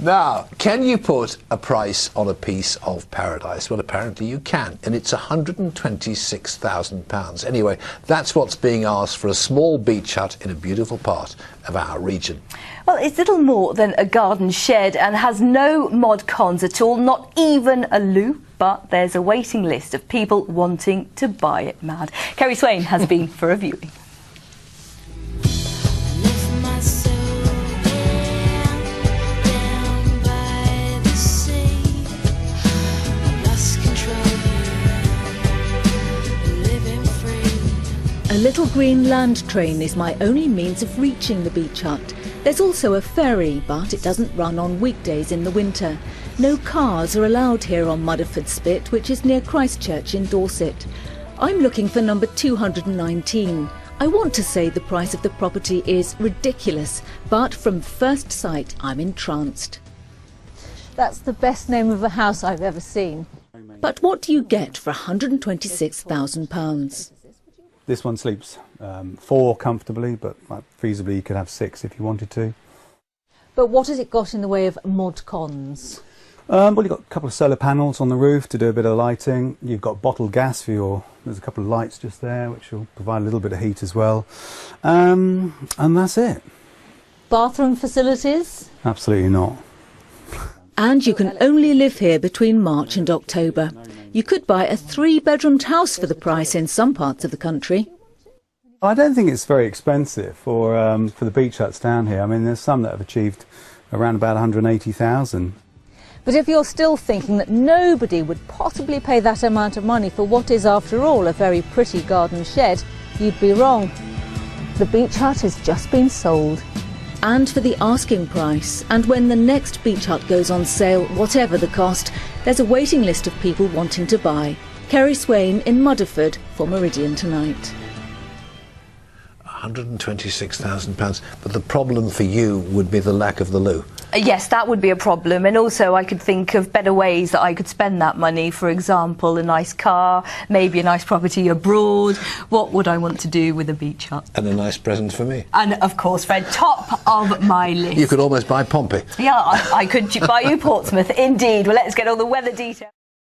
Now, can you put a price on a piece of paradise? Well, apparently you can, and it's £126,000. Anyway, that's what's being asked for a small beach hut in a beautiful part of our region. Well, it's little more than a garden shed and has no mod cons at all, not even a loo. But there's a waiting list of people wanting to buy it mad. Kerry Swain has been for a viewing. A little green land train is my only means of reaching the beach hut. There's also a ferry, but it doesn't run on weekdays in the winter. No cars are allowed here on Mudeford Spit, which is near Christchurch in Dorset. I'm looking for number 219. I want to say the price of the property is ridiculous, but from first sight I'm entranced. That's the best name of a house I've ever seen. But what do you get for £126,000? This one sleeps 4 comfortably, but feasibly you could have 6 if you wanted to. But what has it got in the way of mod cons? Well, you've got a couple of solar panels on the roof to do a bit of lighting. You've got bottled gas for your... There's a couple of lights just there, which will provide a little bit of heat as well. And that's it. Bathroom facilities? Absolutely not. And you can only live here between March and October. You could buy a 3-bedroomed house for the price in some parts of the country. I don't think it's very expensive for the beach huts down here. I mean, there's some that have achieved around about 180,000. But if you're still thinking that nobody would possibly pay that amount of money for what is, after all, a very pretty garden shed, you'd be wrong. The beach hut has just been sold. And for the asking price. And when the next beach hut goes on sale, whatever the cost, there's a waiting list of people wanting to buy. Kerry Swain in Mudeford for Meridian Tonight. £126,000, but the problem for you would be the lack of the loo. Yes, that would be a problem, and also I could think of better ways that I could spend that money. For example, a nice car, maybe a nice property abroad. What would I want to do with a beach hut? And a nice present for me. And of course, Fred, top of my list. You could almost buy Pompey. Yeah, I could buy you Portsmouth, indeed. Well, let's get all the weather details.